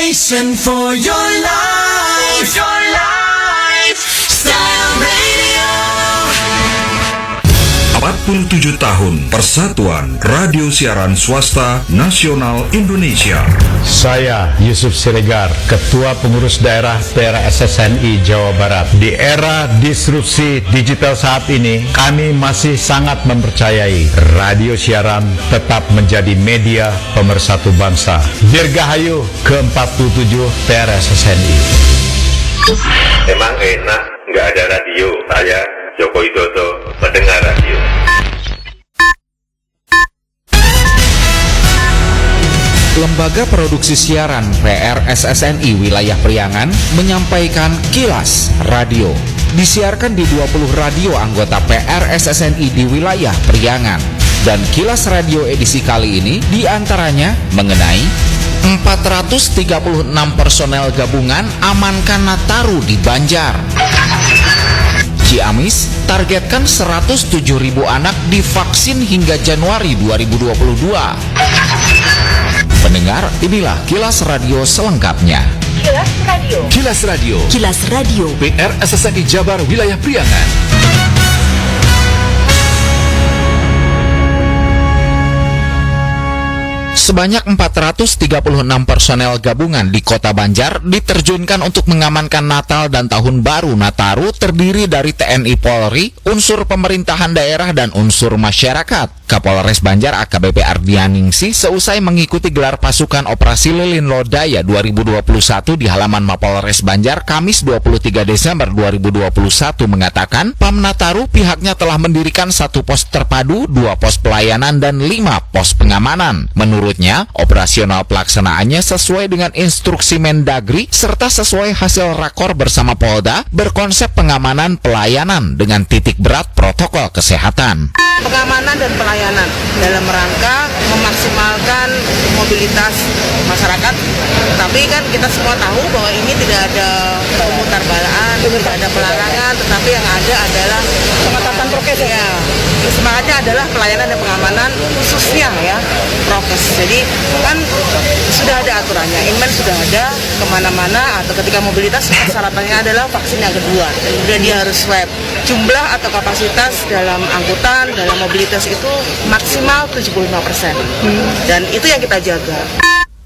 Station for your life. Style Radio. 47 tahun Persatuan Radio Siaran Swasta Nasional Indonesia. Saya Yusuf Siregar, Ketua Pengurus Daerah PRSSNI Jawa Barat. Di era disrupsi digital saat ini, kami masih sangat mempercayai radio siaran tetap menjadi media pemersatu bangsa. Dirgahayu ke-47 PRSSNI. Emang enak nggak ada radio. Saya Joko Widodo mendengar radio. Lembaga Produksi Siaran PRSSNI Wilayah Priangan menyampaikan Kilas Radio. Disiarkan di 20 radio anggota PRSSNI di wilayah Priangan. Dan Kilas Radio edisi kali ini diantaranya mengenai 436 personel gabungan amankan Nataru di Banjar. Ciamis targetkan 107.000 anak divaksin hingga Januari 2022. Pendengar, inilah Kilas Radio selengkapnya. Kilas Radio. Kilas Radio. Kilas Radio. PRSSNI Jabar Wilayah Priangan. Sebanyak 436 personel gabungan di Kota Banjar diterjunkan untuk mengamankan Natal dan Tahun Baru Nataru, terdiri dari TNI Polri, unsur pemerintahan daerah, dan unsur masyarakat. Kapolres Banjar AKBP Ardianingsih seusai mengikuti gelar pasukan Operasi Lilin Lodaya 2021 di halaman Mapolres Banjar Kamis 23 Desember 2021 mengatakan, Pam Nataru pihaknya telah mendirikan 1 pos terpadu, 2 pos pelayanan, dan 5 pos pengamanan. Menurutnya, operasional pelaksanaannya sesuai dengan instruksi Mendagri serta sesuai hasil rakor bersama Polda berkonsep pengamanan pelayanan dengan titik berat protokol kesehatan. Pengamanan dan pelayanan dalam rangka memaksimalkan mobilitas masyarakat. Tapi kan kita semua tahu bahwa ini tidak ada pemutar balaan, tidak ada pelarangan, tetapi yang ada adalah pengetatan prokes. Ya, semangatnya adalah pelayanan dan pengamanan khususnya ya prokes. Jadi kan sudah ada aturannya, Inmen sudah ada kemana-mana atau ketika mobilitas persyaratannya adalah vaksin yang kedua. Kemudian dia harus swab. Jumlah atau kapasitas dalam angkutan, dalam mobilitas itu maksimal 75%. Dan itu yang kita jaga.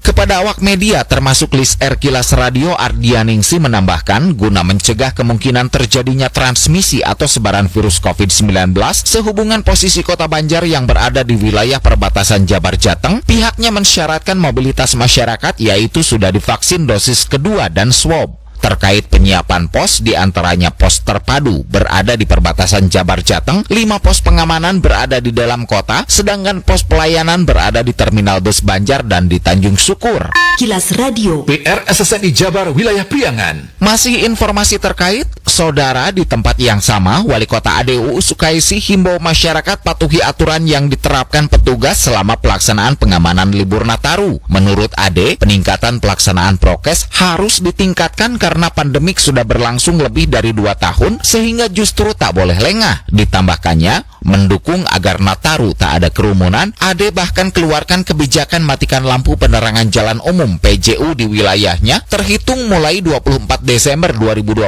Kepada awak media termasuk Lis R Kilas Radio, Ardianingsih menambahkan guna mencegah kemungkinan terjadinya transmisi atau sebaran virus COVID-19 sehubungan posisi Kota Banjar yang berada di wilayah perbatasan Jabar Jateng, pihaknya mensyaratkan mobilitas masyarakat yaitu sudah divaksin dosis kedua dan swab. Terkait penyiapan pos, diantaranya pos terpadu berada di perbatasan Jabar Jateng, 5 pos pengamanan berada di dalam kota, sedangkan pos pelayanan berada di Terminal Bus Banjar dan di Tanjung Syukur. Kilas Radio. PRSSNI Jabar Wilayah Priangan. Masih informasi terkait, saudara, di tempat yang sama, Wali Kota ADU Sukaisi himbau masyarakat patuhi aturan yang diterapkan petugas selama pelaksanaan pengamanan libur Nataru. Menurut Ade, peningkatan pelaksanaan prokes harus ditingkatkan karena pandemik sudah berlangsung lebih dari 2 tahun sehingga justru tak boleh lengah. Ditambahkannya, mendukung agar Nataru tak ada kerumunan, Ade bahkan keluarkan kebijakan matikan lampu penerangan jalan umum PJU di wilayahnya terhitung mulai 24 Desember 2021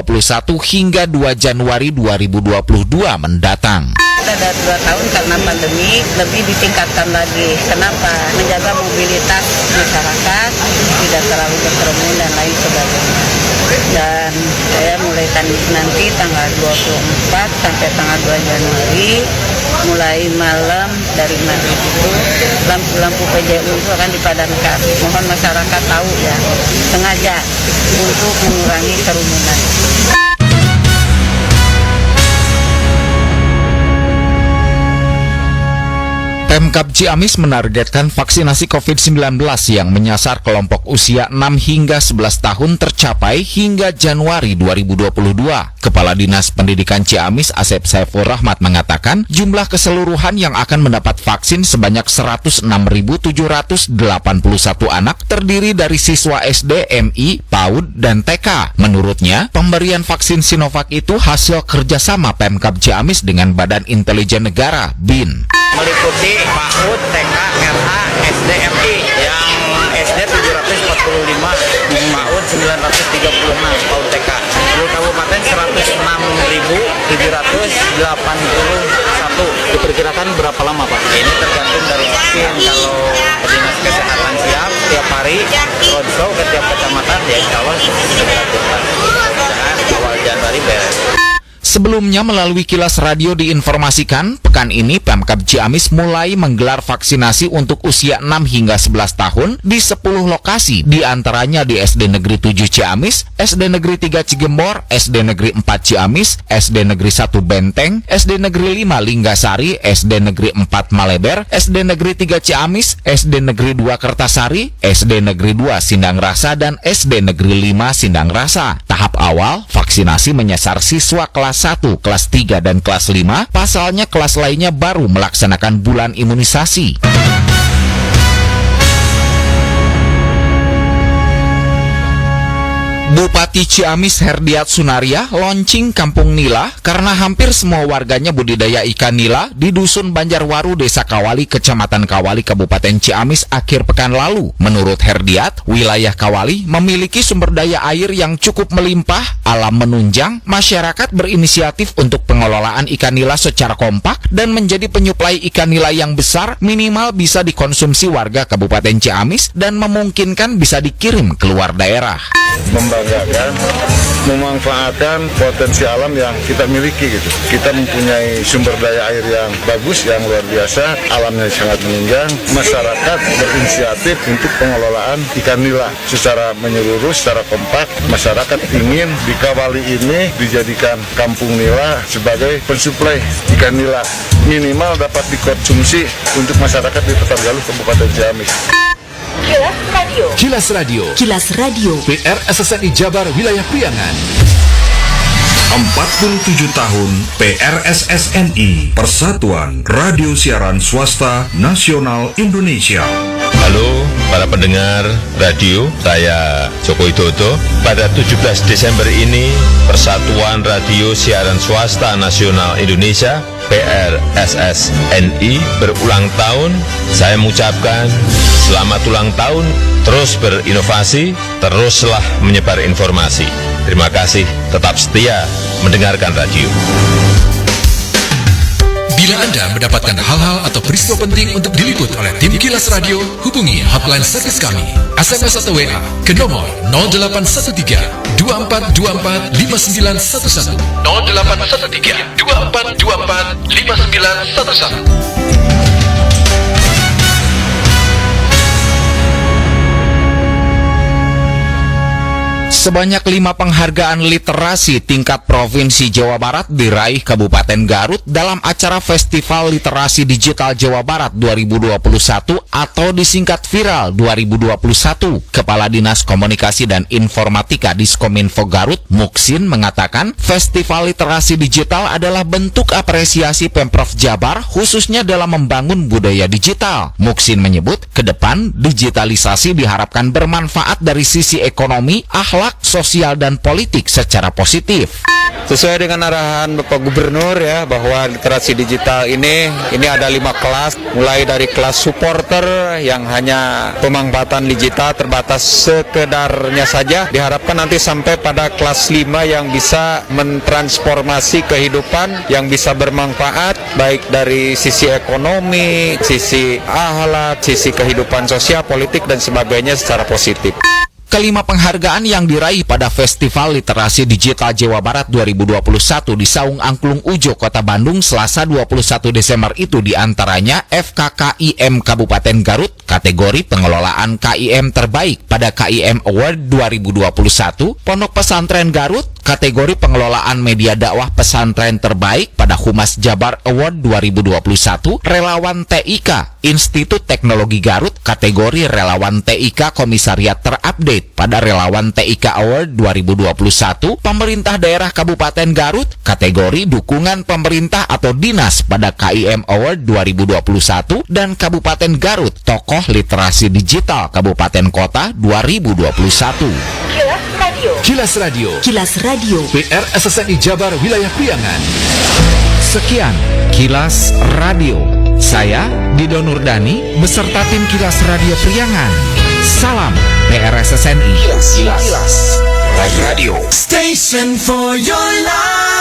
hingga 2 Januari 2022 mendatang. Ada 2 tahun karena pandemi lebih ditingkatkan lagi. Kenapa? Menjaga mobilitas masyarakat, tidak terlalu berkerumun dan lain sebagainya. Dan saya mulai nanti tanggal 24 sampai tanggal 2 Januari, mulai malam dari maghrib itu lampu-lampu PJU itu akan dipadamkan. Mohon masyarakat tahu ya, sengaja untuk mengurangi kerumunan. Pemkab Ciamis menargetkan vaksinasi COVID-19 yang menyasar kelompok usia 6 hingga 11 tahun tercapai hingga Januari 2022. Kepala Dinas Pendidikan Ciamis Asep Saiful Rahmat mengatakan jumlah keseluruhan yang akan mendapat vaksin sebanyak 106.781 anak terdiri dari siswa SD, MI, PAUD, dan TK. Menurutnya, pemberian vaksin Sinovac itu hasil kerjasama Pemkab Ciamis dengan Badan Intelijen Negara, BIN. Meliputi PAUD, TK, RA, SD, MI. Yang SD 745, 781. Diperkirakan berapa lama Pak? Ini tergantung dari vaksin. Kalau dinas kesehatan siap tiap hari roadshow ke tiap kecamatan, ya insya Allah segera tuntas. Jangan awal Januari beres. Sebelumnya melalui Kilas Radio diinformasikan, pekan ini Pemkab Ciamis mulai menggelar vaksinasi untuk usia 6 hingga 11 tahun di 10 lokasi, di antaranya di SD Negeri 7 Ciamis, SD Negeri 3 Cigembor, SD Negeri 4 Ciamis, SD Negeri 1 Benteng, SD Negeri 5 Linggasari, SD Negeri 4 Maleber, SD Negeri 3 Ciamis, SD Negeri 2 Kertasari, SD Negeri 2 Sindang Rasa, dan SD Negeri 5 Sindang Rasa. Tahap awal, vaksinasi menyasar siswa kelas 1, kelas 3, dan kelas 5, pasalnya kelas lainnya baru melaksanakan bulan imunisasi. Bupati Ciamis Herdiat Sunaria launching Kampung Nila karena hampir semua warganya budidaya ikan nila di Dusun Banjarwaru, Desa Kawali, Kecamatan Kawali, Kabupaten Ciamis akhir pekan lalu. Menurut Herdiat, wilayah Kawali memiliki sumber daya air yang cukup melimpah, alam menunjang, masyarakat berinisiatif untuk pengelolaan ikan nila secara kompak dan menjadi penyuplai ikan nila yang besar, minimal bisa dikonsumsi warga Kabupaten Ciamis dan memungkinkan bisa dikirim keluar daerah. Membanggakan, memanfaatkan potensi alam yang kita miliki gitu. Kita mempunyai sumber daya air yang bagus, yang luar biasa, alamnya sangat menunjang. Masyarakat berinisiatif untuk pengelolaan ikan nila secara menyeluruh, secara kompak. Masyarakat ingin di Kawali ini dijadikan kampung nila sebagai pensuplai ikan nila, minimal dapat dikonsumsi untuk masyarakat di Tetargaluh, Kabupaten Ciamis. Kilas Radio. Kilas Radio. Kilas Radio. PR SSNI Jabar Wilayah Priangan. 47 tahun PRSSNI, Persatuan Radio Siaran Swasta Nasional Indonesia. Halo para pendengar radio, saya Joko Widodo. Pada 17 Desember ini, Persatuan Radio Siaran Swasta Nasional Indonesia PRSSNI berulang tahun. Saya mengucapkan selamat ulang tahun, terus berinovasi, teruslah menyebar informasi. Terima kasih, tetap setia mendengarkan radio. Bila Anda mendapatkan hal-hal atau peristiwa penting untuk diliput oleh tim Kilas Radio, hubungi hotline servis kami, SMS atau WA ke nomor 0813 2424 5911 0813 2424 5911. Sebanyak 5 penghargaan literasi tingkat Provinsi Jawa Barat diraih Kabupaten Garut dalam acara Festival Literasi Digital Jawa Barat 2021 atau disingkat Viral 2021. Kepala Dinas Komunikasi dan Informatika Diskominfo Garut, Muksin, mengatakan Festival Literasi Digital adalah bentuk apresiasi Pemprov Jabar khususnya dalam membangun budaya digital. Muksin menyebut, ke depan digitalisasi diharapkan bermanfaat dari sisi ekonomi, akhlak, sosial, dan politik secara positif. Sesuai dengan arahan Bapak Gubernur ya, bahwa literasi digital ini ada 5 kelas, mulai dari kelas supporter yang hanya pemanfaatan digital terbatas sekedarnya saja, diharapkan nanti sampai pada kelas 5 yang bisa mentransformasi kehidupan, yang bisa bermanfaat baik dari sisi ekonomi, sisi akhlak, sisi kehidupan sosial, politik, dan sebagainya secara positif. Kelima penghargaan yang diraih pada Festival Literasi Digital Jawa Barat 2021 di Saung Angklung Ujo, Kota Bandung, Selasa 21 Desember itu diantaranya FKKIM Kabupaten Garut, kategori pengelolaan KIM terbaik pada KIM Award 2021, Pondok Pesantren Garut, kategori pengelolaan media dakwah pesantren terbaik pada Humas Jabar Award 2021, Relawan TIK Institut Teknologi Garut, kategori Relawan TIK Komisariat Terupdate pada Relawan TIK Award 2021, Pemerintah Daerah Kabupaten Garut, kategori Dukungan Pemerintah atau Dinas pada KIM Award 2021, dan Kabupaten Garut, Tokoh Literasi Digital Kabupaten Kota 2021. Kilas Radio. Kilas Radio. Kilas Radio. PR SSNI Jabar Wilayah Priangan. Sekian Kilas Radio. Saya Dido Nurdani beserta tim Kilas Radio Priangan. Salam PRSSNI. Kilas Radio. Station for your life.